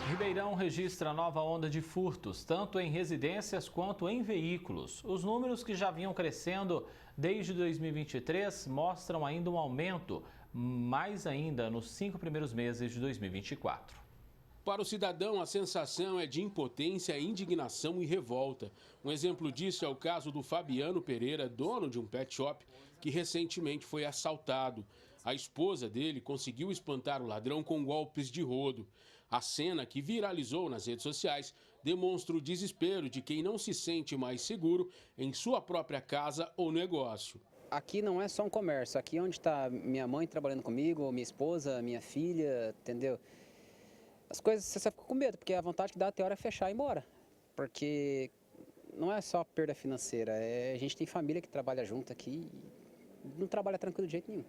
Ribeirão registra nova onda de furtos, tanto em residências quanto em veículos. Os números que já vinham crescendo desde 2023 mostram ainda um aumento, mais ainda nos 5 primeiros meses de 2024. Para o cidadão, a sensação é de impotência, indignação e revolta. Um exemplo disso é o caso do Fabiano Pereira, dono de um pet shop, que recentemente foi assaltado. A esposa dele conseguiu espantar o ladrão com golpes de rodo. A cena, que viralizou nas redes sociais, demonstra o desespero de quem não se sente mais seguro em sua própria casa ou negócio. Aqui não é só um comércio, aqui é onde está minha mãe trabalhando comigo, minha esposa, minha filha, entendeu? As coisas você fica com medo, porque a vontade que dá até hora é fechar e ir embora. Porque não é só perda financeira, a gente tem família que trabalha junto aqui e não trabalha tranquilo de jeito nenhum.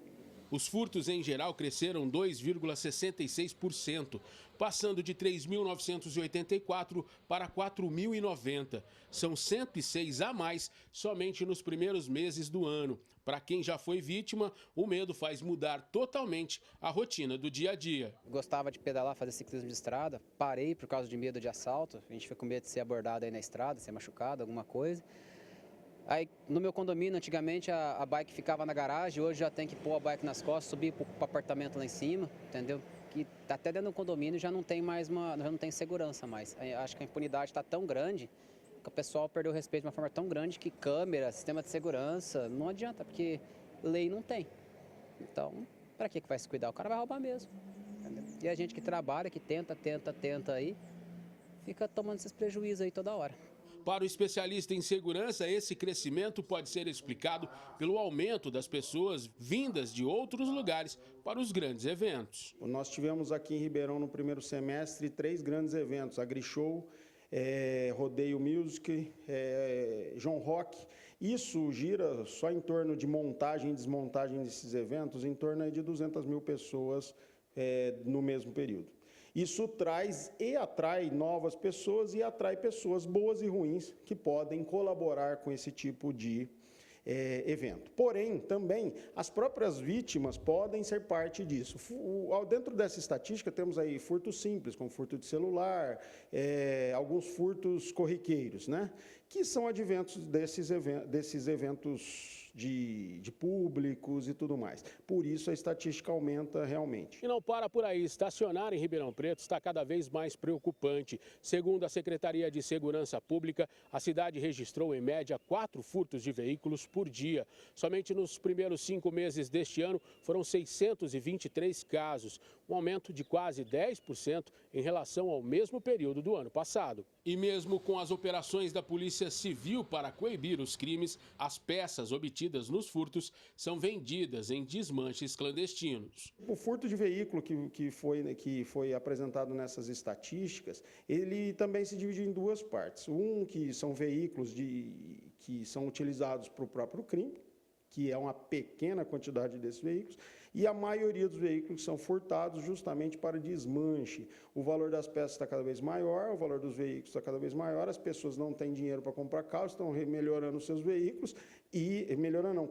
Os furtos em geral cresceram 2,66%, passando de 3.984 para 4.090. São 106 a mais somente nos primeiros meses do ano. Para quem já foi vítima, o medo faz mudar totalmente a rotina do dia a dia. Gostava de pedalar, fazer ciclismo de estrada, parei por causa de medo de assalto. A gente foi com medo de ser abordado aí na estrada, ser machucado, alguma coisa. Aí, no meu condomínio, antigamente a bike ficava na garagem, hoje já tem que pôr a bike nas costas, subir para o apartamento lá em cima, entendeu? Que até dentro do condomínio já não tem mais já não tem segurança mais. Acho que a impunidade está tão grande que o pessoal perdeu o respeito de uma forma tão grande que câmera, sistema de segurança, não adianta, porque lei não tem. Então, para que vai se cuidar? O cara vai roubar mesmo. Entendeu? E a gente que trabalha, que tenta aí, fica tomando esses prejuízos aí toda hora. Para o especialista em segurança, esse crescimento pode ser explicado pelo aumento das pessoas vindas de outros lugares para os grandes eventos. Nós tivemos aqui em Ribeirão no primeiro semestre 3 grandes eventos, AgriShow, Rodeio Music, João Rock. Isso gira só em torno de montagem e desmontagem desses eventos, em torno de 200 mil pessoas no mesmo período. Isso traz e atrai novas pessoas e atrai pessoas boas e ruins que podem colaborar com esse tipo de evento. Porém, também, as próprias vítimas podem ser parte disso. Dentro dessa estatística, temos aí furtos simples, como furto de celular, alguns furtos corriqueiros, né? Que são adventos desses eventos de públicos e tudo mais. Por isso, a estatística aumenta realmente. E não para por aí. Estacionar em Ribeirão Preto está cada vez mais preocupante. Segundo a Secretaria de Segurança Pública, a cidade registrou, em média, 4 furtos de veículos por dia. Somente nos primeiros 5 meses deste ano, foram 623 casos, um aumento de quase 10% em relação ao mesmo período do ano passado. E mesmo com as operações da Polícia Civil para coibir os crimes, as peças obtidas nos furtos são vendidas em desmanches clandestinos. O furto de veículo que foi apresentado nessas estatísticas, ele também se divide em 2 partes. Um que são veículos que são utilizados para o próprio crime, que é uma pequena quantidade desses veículos, e a maioria dos veículos são furtados justamente para desmanche. O valor das peças está cada vez maior, o valor dos veículos está cada vez maior, as pessoas não têm dinheiro para comprar carros, estão melhorando seus veículos,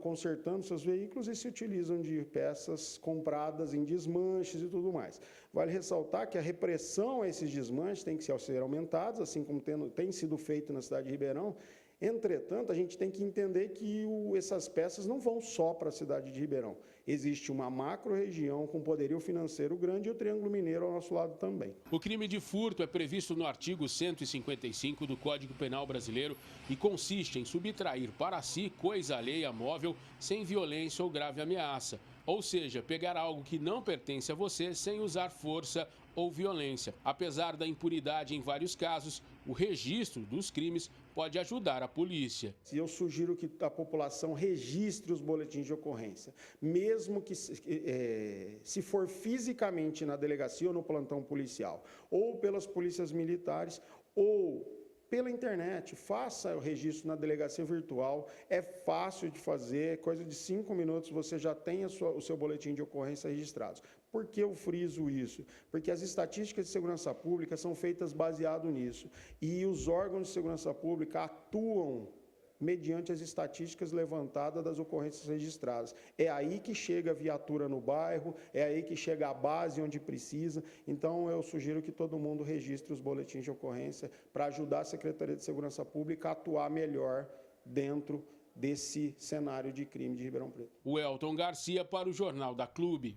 consertando seus veículos e se utilizam de peças compradas em desmanches e tudo mais. Vale ressaltar que a repressão a esses desmanches tem que ser aumentada, assim como tem sido feito na cidade de Ribeirão. Entretanto, a gente tem que entender que essas peças não vão só para a cidade de Ribeirão. Existe uma macro-região com poderio financeiro grande e o Triângulo Mineiro ao nosso lado também. O crime de furto é previsto no artigo 155 do Código Penal Brasileiro e consiste em subtrair para si coisa alheia móvel sem violência ou grave ameaça. Ou seja, pegar algo que não pertence a você sem usar força ou violência. Apesar da impunidade em vários casos, o registro dos crimes pode ajudar a polícia. Eu sugiro que a população registre os boletins de ocorrência, mesmo que se for fisicamente na delegacia ou no plantão policial, ou pelas polícias militares, ou pela internet, faça o registro na delegacia virtual, é fácil de fazer, coisa de 5 minutos você já tem o seu boletim de ocorrência registrado. Por que eu friso isso? Porque as estatísticas de segurança pública são feitas baseado nisso, e os órgãos de segurança pública atuam mediante as estatísticas levantadas das ocorrências registradas. É aí que chega a viatura no bairro, é aí que chega a base onde precisa. Então, eu sugiro que todo mundo registre os boletins de ocorrência para ajudar a Secretaria de Segurança Pública a atuar melhor dentro desse cenário de crime de Ribeirão Preto. O Elton Garcia para o Jornal da Clube.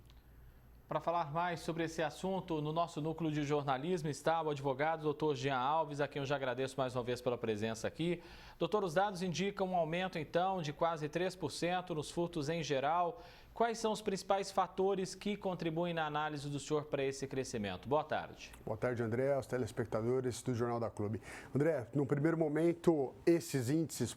Para falar mais sobre esse assunto, no nosso núcleo de jornalismo está o advogado doutor Jean Alves, a quem eu já agradeço mais uma vez pela presença aqui. Doutor, os dados indicam um aumento, então, de quase 3% nos furtos em geral. Quais são os principais fatores que contribuem na análise do senhor para esse crescimento? Boa tarde. Boa tarde, André, aos telespectadores do Jornal da Clube. André, no primeiro momento, esses índices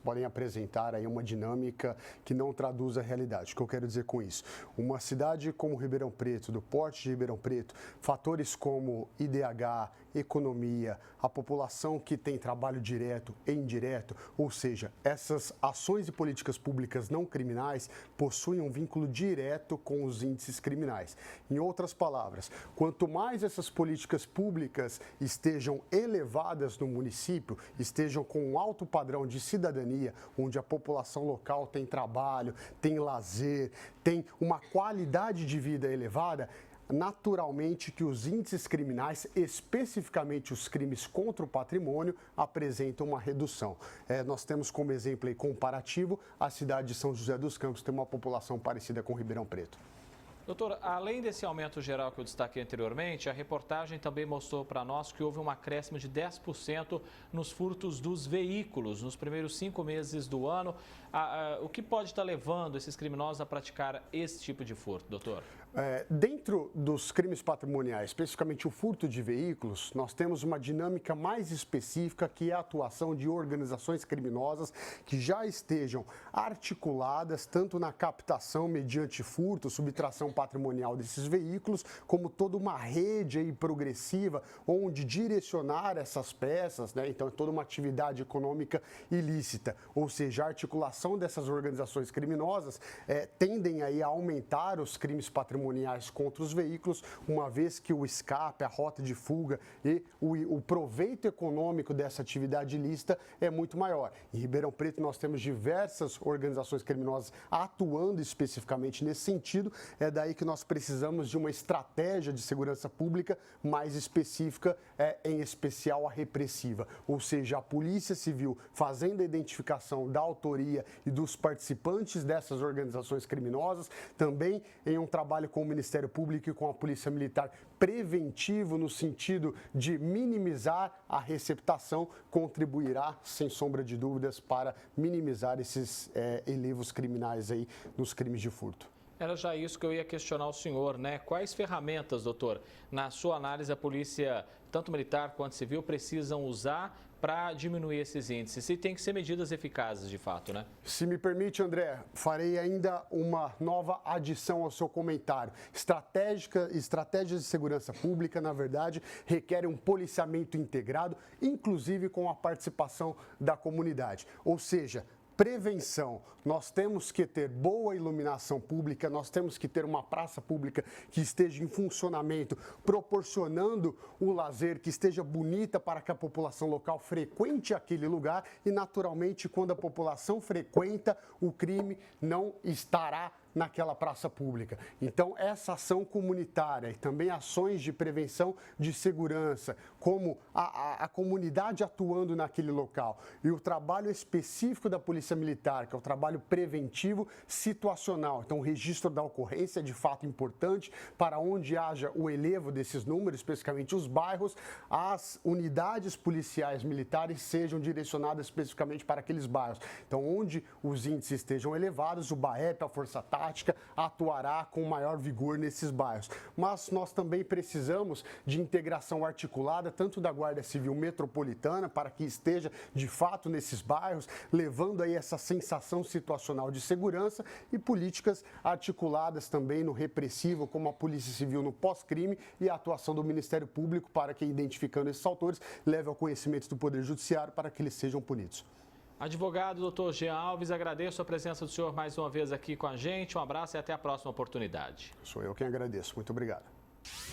podem apresentar aí uma dinâmica que não traduz a realidade. O que eu quero dizer com isso? Uma cidade como Ribeirão Preto, do porte de Ribeirão Preto, fatores como IDH, economia, a população que tem trabalho direto e indireto, ou seja, essas ações e políticas públicas não criminais possuem um vínculo direto com os índices criminais. Em outras palavras, quanto mais essas políticas públicas estejam elevadas no município, estejam com um alto padrão de cidadania, onde a população local tem trabalho, tem lazer, tem uma qualidade de vida elevada, naturalmente que os índices criminais, especificamente os crimes contra o patrimônio, apresentam uma redução. Nós temos como exemplo aí comparativo a cidade de São José dos Campos, tem uma população parecida com Ribeirão Preto. Doutor, além desse aumento geral que eu destaquei anteriormente, a reportagem também mostrou para nós que houve um acréscimo de 10% nos furtos dos veículos nos primeiros 5 meses do ano. O que pode estar levando esses criminosos a praticar esse tipo de furto, doutor? Dentro dos crimes patrimoniais, especificamente o furto de veículos, nós temos uma dinâmica mais específica, que é a atuação de organizações criminosas que já estejam articuladas tanto na captação mediante furto, subtração patrimonial desses veículos, como toda uma rede aí progressiva onde direcionar essas peças, né? Então, é toda uma atividade econômica ilícita, ou seja, a articulação dessas organizações criminosas tendem aí a aumentar os crimes patrimoniais contra os veículos, uma vez que o escape, a rota de fuga e o proveito econômico dessa atividade ilícita é muito maior. Em Ribeirão Preto nós temos diversas organizações criminosas atuando especificamente nesse sentido, é daí que nós precisamos de uma estratégia de segurança pública mais específica, em especial a repressiva, ou seja, a Polícia Civil fazendo a identificação da autoria e dos participantes dessas organizações criminosas, também em um trabalho com o Ministério Público e com a Polícia Militar preventivo no sentido de minimizar a receptação, contribuirá, sem sombra de dúvidas, para minimizar esses elevos criminais aí nos crimes de furto. Era já isso que eu ia questionar o senhor, né? Quais ferramentas, doutor, na sua análise, a polícia, tanto militar quanto civil, precisam usar para diminuir esses índices? E tem que ser medidas eficazes, de fato, né? Se me permite, André, farei ainda uma nova adição ao seu comentário. Estratégias de segurança pública, na verdade, requerem um policiamento integrado, inclusive com a participação da comunidade. Ou seja, prevenção, nós temos que ter boa iluminação pública, nós temos que ter uma praça pública que esteja em funcionamento, proporcionando o lazer, que esteja bonita para que a população local frequente aquele lugar e, naturalmente, quando a população frequenta, o crime não estará naquela praça pública. Então, essa ação comunitária e também ações de prevenção de segurança, como a comunidade atuando naquele local e o trabalho específico da Polícia Militar, que é o trabalho preventivo situacional. Então, o registro da ocorrência é de fato importante para onde haja o elevo desses números, especificamente os bairros, as unidades policiais militares sejam direcionadas especificamente para aqueles bairros. Então, onde os índices estejam elevados, o BAEP, a Força Tática, atuará com maior vigor nesses bairros. Mas nós também precisamos de integração articulada, tanto da Guarda Civil Metropolitana, para que esteja de fato nesses bairros, levando aí essa sensação situacional de segurança, e políticas articuladas também no repressivo, como a Polícia Civil no pós-crime e a atuação do Ministério Público para que, identificando esses autores, leve ao conhecimento do Poder Judiciário para que eles sejam punidos. Advogado doutor Jean Alves, agradeço a presença do senhor mais uma vez aqui com a gente. Um abraço e até a próxima oportunidade. Sou eu quem agradeço. Muito obrigado.